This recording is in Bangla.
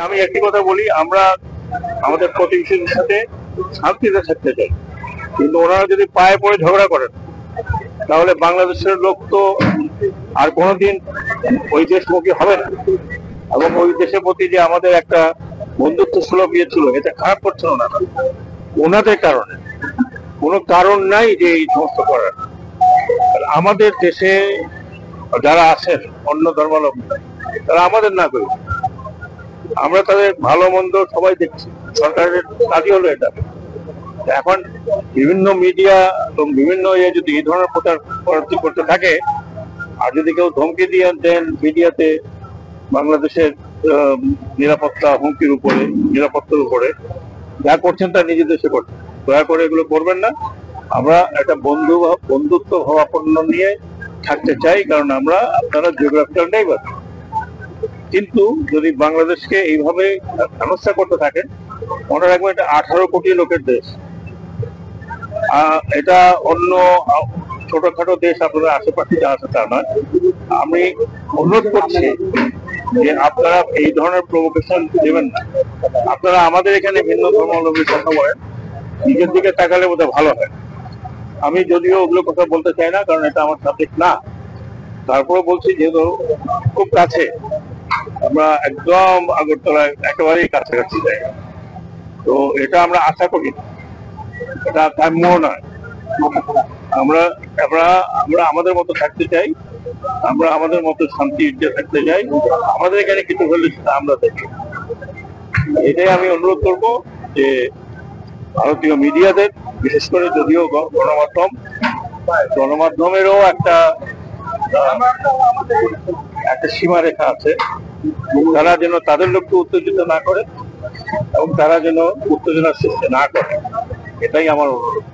আমি একটি কথা বলি, আমরা আমাদের প্রতিবেশীদের সাথে শান্তিতে থাকতে চাই, কিন্তু ওনারা যদি পায়ে পড়ে ঝগড়া করেন তাহলে বাংলাদেশের লোক তো আর কোনোদিন ওই দেশমুখী হবে না। এবং ওই দেশের প্রতি যে আমাদের একটা বন্ধুত্ব সুলভ ইয়ে ছিল, এটা খারাপ করছিল না ওনাদের কারণে। কোনো কারণ নাই যে এই সমস্ত করার। আমাদের দেশে যারা আছেন অন্য ধর্মাবলম্বী, তারা আমাদের না করি, আমরা তাদের ভালো মন্দ সবাই দেখছি। সরকারের কাজই হলো এটা। এখন বিভিন্ন মিডিয়া এবং বিভিন্ন যদি এই ধরনের প্রচার করতে থাকে, আর যদি কেউ ধমকি দিয়ে দেন মিডিয়াতে বাংলাদেশের নিরাপত্তা হুমকির উপরে, নিরাপত্তার উপরে, যা করছেন তা নিজের দেশে করছেন। দয়া করে এগুলো করবেন না। আমরা একটা বন্ধুত্ব ভাবাপন্ন নিয়ে থাকতে চাই, কারণ আমরা আপনারা জিওগ্রাফিক্যাল নেইবার। কিন্তু যদি বাংলাদেশকে এইভাবে হেনস্থা করতে থাকেন, মনে রাখবেন এটা 18 কোটি লোকের দেশ। এটা অন্য ছোটখাটো দেশ আপনাদের আশেপাশে যা আছে তা নয়। আমি অনুরোধ করছি যে আপনারা এই ধরনের প্রভোকেশন দেবেন না। আপনারা আমাদের এখানে ভিন্ন ধর্মাবলম্বীর কথা বলেন, নিজের দিকে তাকালে বোধহয় ভালো হয়। আমি যদিও ওগুলো কথা বলতে চাই না, কারণ এটা আমার সাবজেক্ট না। তারপরে বলছি, যেহেতু খুব কাছে, আমরা একদম আগরতলায় একেবারেই কাছাকাছি যাই, তো এটা আমরা আশা করি, এটা কাম্য নয়। আমরা আমরা আমরা আমাদের মতো থাকতে চাই, আমরা আমাদের মতো শান্তিতে থাকতে চাই। আমাদের এখানে কিছু হলে সেটা আমরা দেখি। এটাই আমি অনুরোধ করব যে ভারতীয় মিডিয়াদের, বিশেষ করে যদিও গণমাধ্যমেরও একটা সীমারেখা আছে, তারা যেন তাদের লোককে উত্তেজিত না করে এবং তারা যেন উত্তেজনার সৃষ্টি না করে, এটাই আমার অনুরোধ।